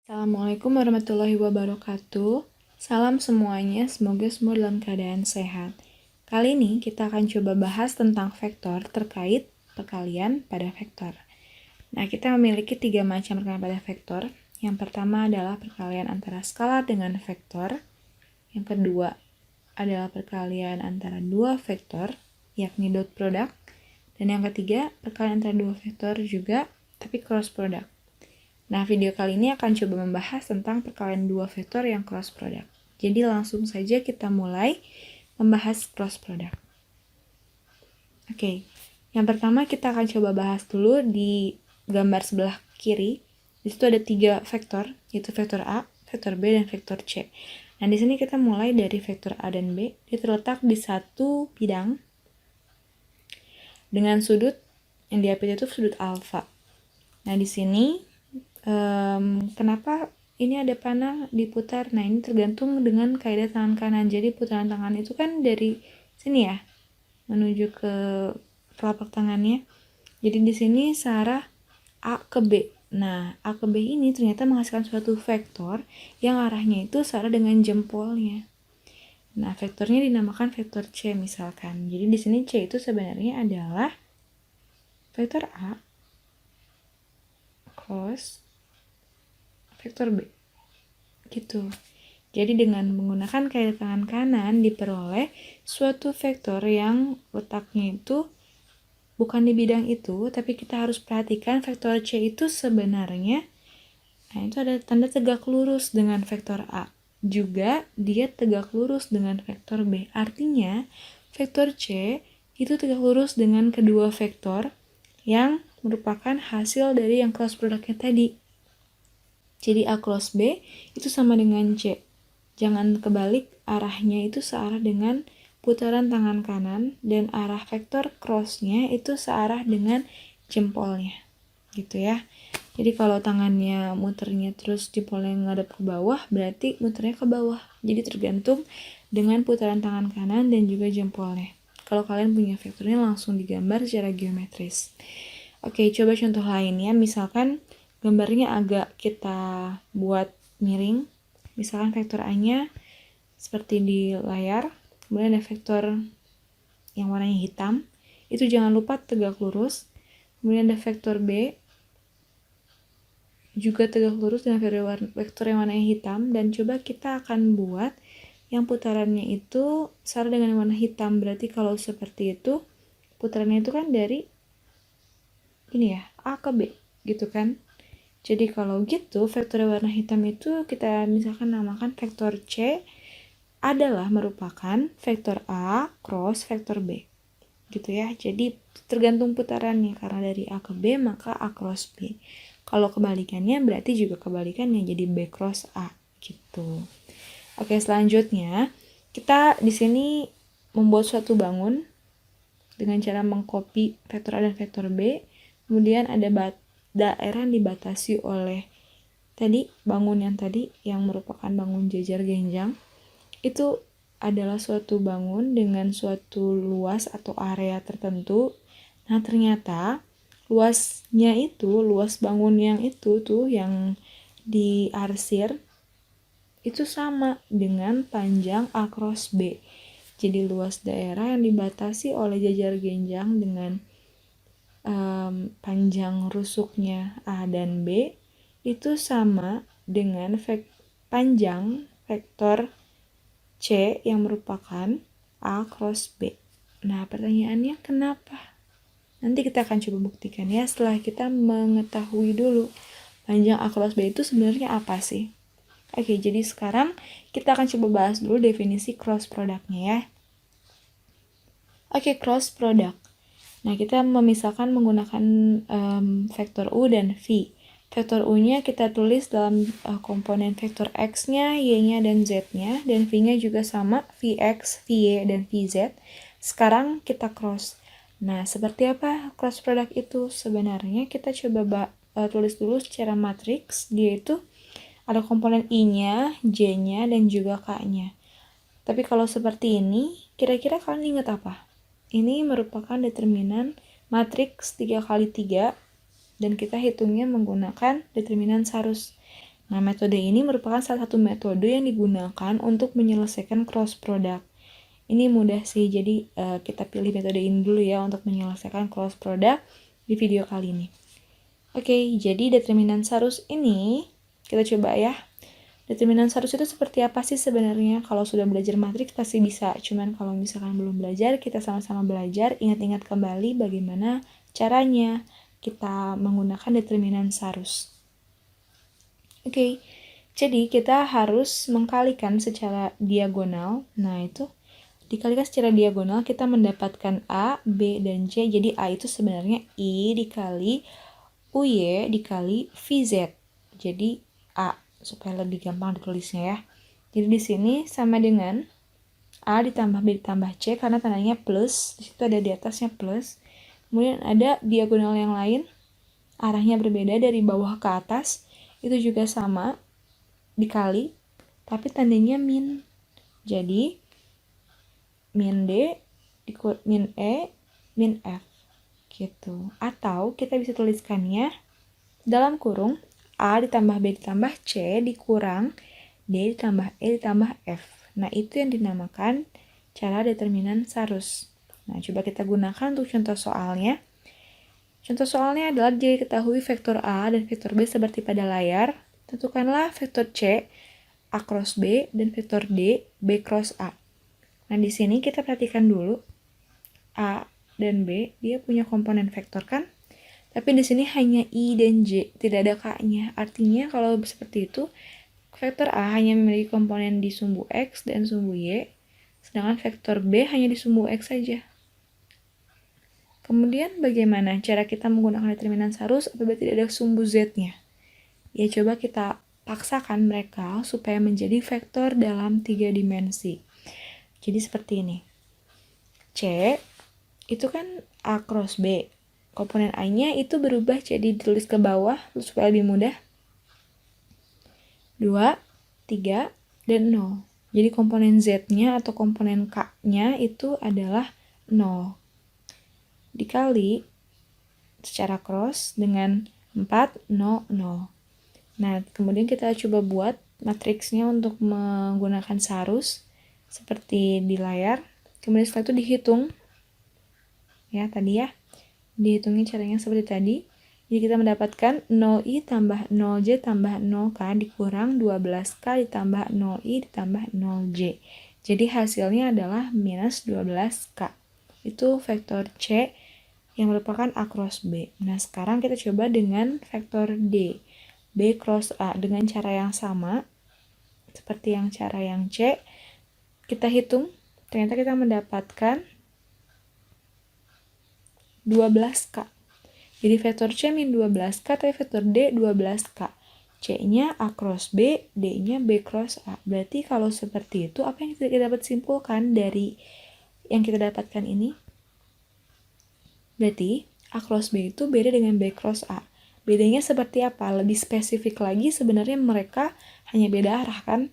Assalamualaikum warahmatullahi wabarakatuh. Salam semuanya, semoga semua dalam keadaan sehat. Kali ini kita akan coba bahas tentang vektor terkait perkalian pada vektor. Nah, kita memiliki 3 macam perkalian pada vektor. Yang pertama adalah perkalian antara skalar dengan vektor. Yang kedua adalah perkalian antara dua vektor, yakni dot product. Dan yang ketiga, perkalian antara dua vektor juga, tapi cross product. Nah, video kali ini akan coba membahas tentang perkalian dua vektor yang cross product. Jadi langsung saja kita mulai membahas cross product. Oke, yang pertama kita akan coba bahas dulu di gambar sebelah kiri. Di situ ada 3 vektor, yaitu vektor A, vektor B, dan vektor C. Nah, di sini kita mulai dari vektor A dan B. Dia terletak di satu bidang dengan sudut yang diapit itu sudut alfa. Nah, di sini kenapa ini ada panah diputar? Nah, ini tergantung dengan kaidah tangan kanan. Jadi putaran tangan itu kan dari sini ya, menuju ke telapak tangannya. Jadi di sini searah A ke B. Nah, A ke B ini ternyata menghasilkan suatu vektor yang arahnya itu searah dengan jempolnya. Nah, vektornya dinamakan vektor C misalkan. Jadi di sini C itu sebenarnya adalah vektor A cross vektor B. Gitu. Jadi dengan menggunakan kaidah tangan kanan diperoleh suatu vektor yang letaknya itu bukan di bidang itu, tapi kita harus perhatikan vektor C itu sebenarnya, nah itu ada tanda tegak lurus dengan vektor A. Juga dia tegak lurus dengan vektor B. Artinya vektor C itu tegak lurus dengan kedua vektor yang merupakan hasil dari yang cross produknya tadi. Jadi A cross B itu sama dengan C. Jangan kebalik, arahnya itu searah dengan putaran tangan kanan dan arah vektor crossnya itu searah dengan jempolnya. Gitu ya. Jadi kalau tangannya muternya terus jempolnya ngadep ke bawah, berarti muternya ke bawah. Jadi tergantung dengan putaran tangan kanan dan juga jempolnya. Kalau kalian punya vektornya langsung digambar secara geometris. Oke, coba contoh lainnya. Misalkan gambarnya agak kita buat miring. Misalkan vektor A-nya seperti di layar. Kemudian ada vektor yang warnanya hitam. Itu jangan lupa tegak lurus. Kemudian ada vektor B. Juga tegak lurus dengan vektor yang warnanya hitam. Dan coba kita akan buat yang putarannya itu searah dengan warna hitam. Berarti kalau seperti itu, putarannya itu kan dari ini ya, A ke B. Gitu kan. Jadi kalau gitu, vektor warna hitam itu kita misalkan namakan vektor C adalah merupakan vektor A cross vektor B. Gitu ya. Jadi tergantung putarannya, karena dari A ke B maka A cross B. Kalau kebalikannya berarti juga kebalikannya, jadi B cross A gitu. Oke, selanjutnya kita di sini membuat suatu bangun dengan cara mengcopy vektor A dan vektor B. Kemudian ada daerah yang dibatasi oleh tadi bangun yang tadi yang merupakan bangun jajar genjang. Itu adalah suatu bangun dengan suatu luas atau area tertentu. Nah, ternyata luasnya itu, luas bangun yang itu tuh yang diarsir itu sama dengan panjang A cross B. Jadi luas daerah yang dibatasi oleh jajar genjang dengan panjang rusuknya A dan B itu sama dengan panjang vektor C yang merupakan A cross B. Nah, pertanyaannya kenapa? Nanti kita akan coba buktikan ya setelah kita mengetahui dulu panjang A cross B itu sebenarnya apa sih. Oke, jadi sekarang kita akan coba bahas dulu definisi cross productnya ya. Oke, cross product. Nah, kita memisahkan menggunakan vektor U dan V. Vektor U-nya kita tulis dalam komponen vektor X-nya, Y-nya, dan Z-nya. Dan V-nya juga sama, Vx, Vy, dan Vz. Sekarang kita cross. Nah, seperti apa cross product itu? Sebenarnya kita coba tulis dulu secara matriks. Dia itu ada komponen I-nya, J-nya, dan juga K-nya. Tapi kalau seperti ini, kira-kira kalian ingat apa? Ini merupakan determinan matriks 3x3, dan kita hitungnya menggunakan determinan Sarus. Nah, metode ini merupakan salah satu metode yang digunakan untuk menyelesaikan cross product. Ini mudah sih, jadi kita pilih metode ini dulu ya untuk menyelesaikan cross product di video kali ini. Oke, jadi determinan Sarus ini, kita coba ya. Determinan Sarus itu seperti apa sih sebenarnya? Kalau sudah belajar matriks pasti bisa, cuman kalau misalkan belum belajar, kita sama-sama belajar, ingat-ingat kembali bagaimana caranya kita menggunakan determinan Sarus. Oke, jadi kita harus mengkalikan secara diagonal. Nah, itu dikalikan secara diagonal, kita mendapatkan A, B, dan C. Jadi A itu sebenarnya I dikali UY dikali VZ. Jadi A, supaya lebih gampang ditulisnya ya. Jadi di sini sama dengan A ditambah B ditambah C, karena tandanya plus. Di situ ada di atasnya plus. Kemudian ada diagonal yang lain, arahnya berbeda dari bawah ke atas. Itu juga sama, dikali, tapi tandanya min. Jadi min D, min E, min F, gitu. Atau kita bisa tuliskannya dalam kurung A ditambah B ditambah C dikurang D ditambah E ditambah F. Nah, itu yang dinamakan cara determinan Sarus. Nah, coba kita gunakan untuk contoh soalnya. Contoh soalnya adalah jika diketahui vektor A dan vektor B seperti pada layar, tentukanlah vektor C, A cross B, dan vektor D, B cross A. Nah, di sini kita perhatikan dulu A dan B, dia punya komponen vektor kan? Tapi di sini hanya I dan J, tidak ada K-nya. Artinya kalau seperti itu, vektor A hanya memiliki komponen di sumbu X dan sumbu Y, sedangkan vektor B hanya di sumbu X saja. Kemudian bagaimana cara kita menggunakan determinan Sarus apabila tidak ada sumbu Z-nya? Ya, coba kita paksakan mereka supaya menjadi vektor dalam 3 dimensi. Jadi seperti ini. C itu kan A cross B. Komponen A-nya itu berubah jadi ditulis ke bawah supaya lebih mudah. 2, 3, dan 0. Jadi komponen Z-nya atau komponen K-nya itu adalah 0. Dikali secara cross dengan 4, 0, 0. Nah, kemudian kita coba buat matriksnya untuk menggunakan Sarus seperti di layar. Kemudian setelah itu dihitung. Ya, tadi ya. Dihitungin caranya seperti tadi. Jadi kita mendapatkan 0i tambah 0j tambah 0k dikurang 12k ditambah 0i ditambah 0j. Jadi hasilnya adalah minus 12k. Itu vektor C yang merupakan A cross B. Nah, sekarang kita coba dengan vektor D, B cross A, dengan cara yang sama seperti yang cara yang C. Kita hitung, ternyata kita mendapatkan 12k. Jadi vektor C min 12k, tapi vektor D 12k. C-nya A cross B, D-nya B cross A. Berarti kalau seperti itu, apa yang kita dapat simpulkan dari yang kita dapatkan ini? Berarti A cross B itu beda dengan B cross A. Bedanya seperti apa? Lebih spesifik lagi, sebenarnya mereka hanya beda arah kan?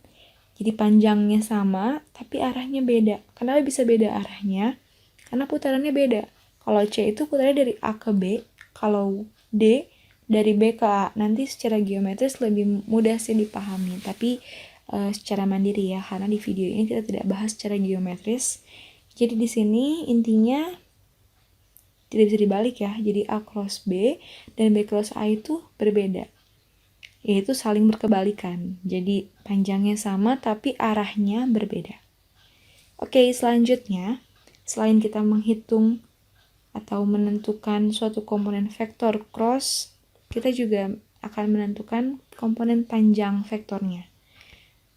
Jadi panjangnya sama, tapi arahnya beda. Kenapa bisa beda arahnya? Karena putarannya beda. Kalau C itu putarnya dari A ke B, kalau D dari B ke A. Nanti secara geometris lebih mudah sih dipahami, tapi secara mandiri ya, karena di video ini kita tidak bahas secara geometris. Jadi di sini intinya tidak bisa dibalik ya. Jadi A cross B dan B cross A itu berbeda, yaitu saling berkebalikan. Jadi panjangnya sama tapi arahnya berbeda. Oke, selanjutnya selain kita menghitung atau menentukan suatu komponen vektor cross, kita juga akan menentukan komponen panjang vektornya.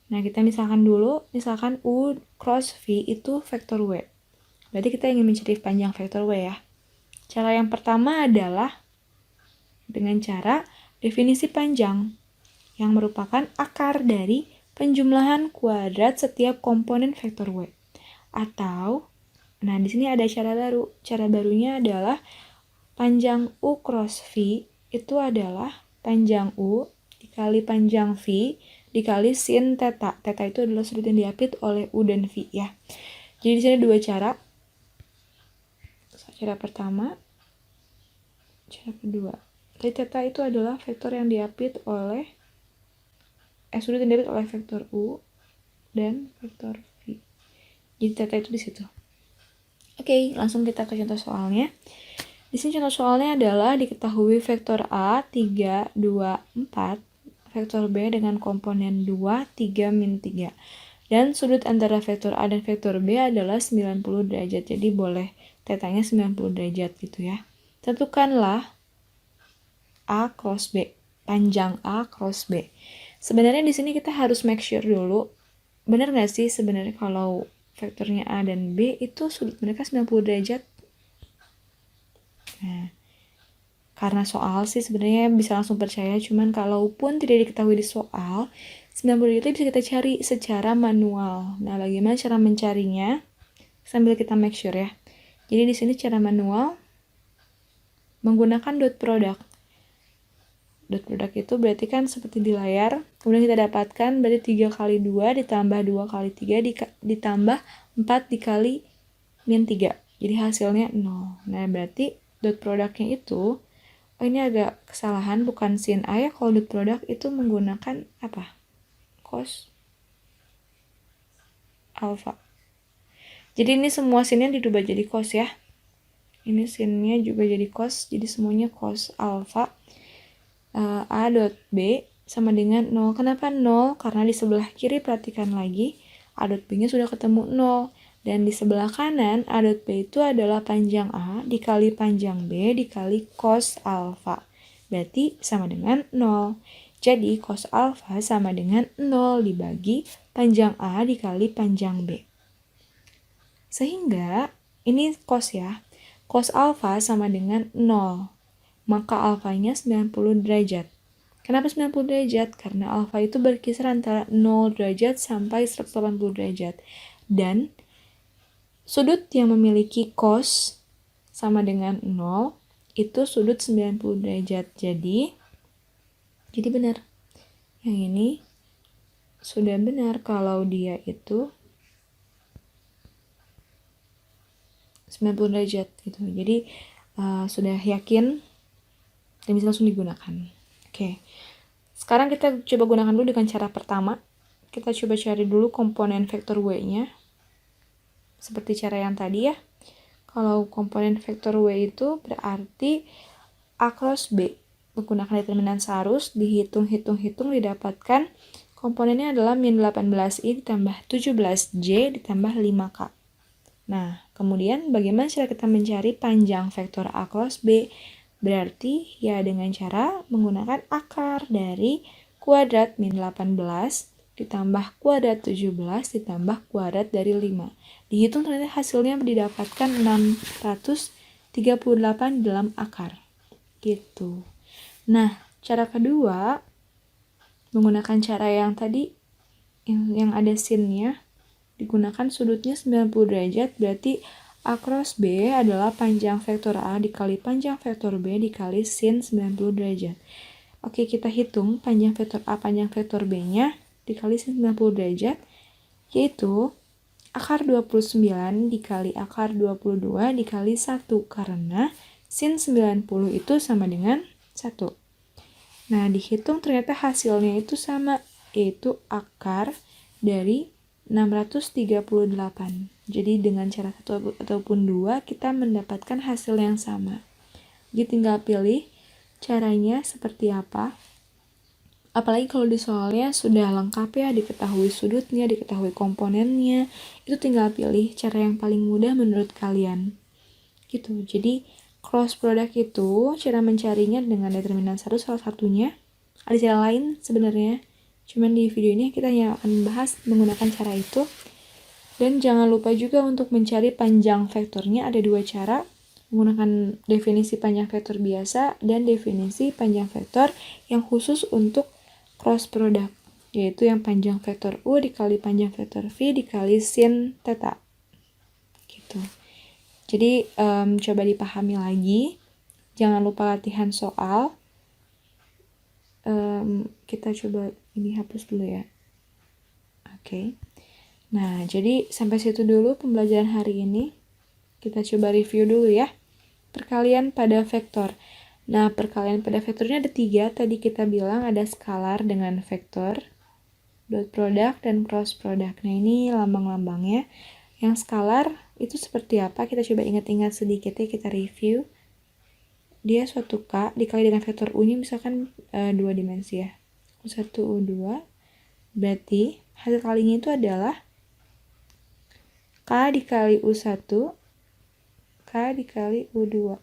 Nah, kita misalkan U cross V itu vektor W. Berarti kita ingin mencari panjang vektor W ya. Cara yang pertama adalah dengan cara definisi panjang, yang merupakan akar dari penjumlahan kuadrat setiap komponen vektor W. Atau Nah, di sini ada cara baru. Cara barunya adalah panjang U cross V itu adalah panjang U dikali panjang V dikali sin theta. Theta itu adalah sudut yang diapit oleh U dan V ya. Jadi di sini dua cara. Cara pertama, cara kedua. Jadi theta itu adalah vektor yang diapit oleh sudut yang diapit oleh vektor U dan vektor V. Jadi theta itu di situ. Oke, langsung kita ke contoh soalnya. Di sini contoh soalnya adalah diketahui vektor A 3, 2, 4, vektor B dengan komponen 2, 3, min 3. Dan sudut antara vektor A dan vektor B adalah 90 derajat. Jadi boleh tetanya 90 derajat gitu ya. Tentukanlah A cross B, panjang A cross B. Sebenarnya di sini kita harus make sure dulu, benar nggak sih sebenarnya kalau vektornya A dan B itu sudut mereka 90 derajat? Nah, karena soal sih sebenarnya bisa langsung percaya, cuman kalaupun tidak diketahui di soal, 90 derajat bisa kita cari secara manual. Nah, bagaimana cara mencarinya? Sambil kita make sure ya. Jadi di sini cara manual menggunakan dot product. Dot product itu berarti kan seperti di layar. Kemudian kita dapatkan berarti 3 kali 2 ditambah 2 kali 3 ditambah 4 dikali min 3. Jadi hasilnya 0. Nah, berarti dot produknya itu, ini agak kesalahan, bukan sin A ya. Kalau dot product itu menggunakan apa? Cos alpha. Jadi ini semua sinnya dirubah jadi cos ya. Ini sinnya juga jadi cos, jadi semuanya cos alpha. A dot B sama dengan 0. Kenapa 0? Karena di sebelah kiri perhatikan lagi, A dot B-nya sudah ketemu 0. Dan di sebelah kanan, A dot B itu adalah panjang A dikali panjang B dikali cos alpha. Berarti sama dengan 0. Jadi cos alpha sama dengan 0 dibagi panjang A dikali panjang B. Sehingga, ini cos ya, cos alpha sama dengan 0. Maka alfanya 90 derajat. Kenapa 90 derajat? Karena alfa itu berkisar antara 0 derajat sampai 180 derajat. Dan sudut yang memiliki cos sama dengan 0 itu sudut 90 derajat. Jadi benar. Yang ini sudah benar kalau dia itu 90 derajat gitu. Jadi sudah yakin dan bisa langsung digunakan. Oke. Sekarang kita coba gunakan dulu dengan cara pertama. Kita coba cari dulu komponen vektor W-nya. Seperti cara yang tadi ya. Kalau komponen vektor W itu berarti A cross B. Menggunakan determinan searus, dihitung-hitung-hitung didapatkan komponennya adalah min 18I ditambah 17J ditambah 5K. Nah, kemudian bagaimana cara kita mencari panjang vektor A cross B? Berarti ya dengan cara menggunakan akar dari kuadrat min 18 ditambah kuadrat 17 ditambah kuadrat dari 5. Dihitung ternyata hasilnya didapatkan 638 dalam akar. Gitu. Nah, cara kedua menggunakan cara yang tadi yang ada sinnya, digunakan sudutnya 90 derajat, berarti A cross B adalah panjang vektor A dikali panjang vektor B dikali sin 90 derajat. Oke, kita hitung panjang vektor A, panjang vektor B-nya dikali sin 90 derajat, yaitu akar 29 dikali akar 22 dikali 1, karena sin 90 itu sama dengan 1. Nah, dihitung ternyata hasilnya itu sama, yaitu akar dari 638. Jadi dengan cara satu ataupun dua kita mendapatkan hasil yang sama. Jadi tinggal pilih caranya seperti apa. Apalagi kalau di soalnya sudah lengkap ya, diketahui sudutnya, diketahui komponennya. Itu tinggal pilih cara yang paling mudah menurut kalian. Gitu. Jadi cross product itu cara mencarinya dengan determinan satu salah satunya. Ada cara lain sebenarnya. Cuman di video ini kita hanya akan membahas menggunakan cara itu. Dan jangan lupa juga untuk mencari panjang vektornya. Ada dua cara, menggunakan definisi panjang vektor biasa dan definisi panjang vektor yang khusus untuk cross product, yaitu yang panjang vektor U dikali panjang vektor V dikali sin theta. Gitu. Jadi coba dipahami lagi. Jangan lupa latihan soal. Kita coba ini hapus dulu ya. Oke. Nah, jadi sampai situ dulu pembelajaran hari ini. Kita coba review dulu ya. Perkalian pada vektor. Nah, perkalian pada vektornya ada 3. Tadi kita bilang ada skalar dengan vektor, dot product, dan cross product. Nah, ini lambang-lambangnya. Yang skalar itu seperti apa? Kita coba ingat-ingat sedikit ya, kita review. Dia suatu K dikali dengan vektor U-nya misalkan 2 dimensi ya. U1, U2. Berarti hasil kalinya itu adalah K dikali U1, K dikali U2.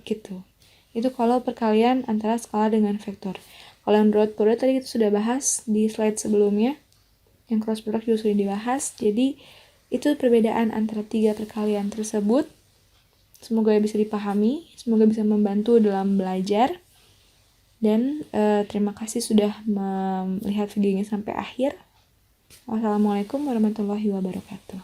Gitu. Itu kalau perkalian antara skalar dengan vektor. Kalau yang dot product tadi kita sudah bahas di slide sebelumnya. Yang cross product juga sudah dibahas. Jadi itu perbedaan antara 3 perkalian tersebut. Semoga bisa dipahami, semoga bisa membantu dalam belajar. Dan terima kasih sudah melihat videonya sampai akhir. Wassalamualaikum warahmatullahi wabarakatuh.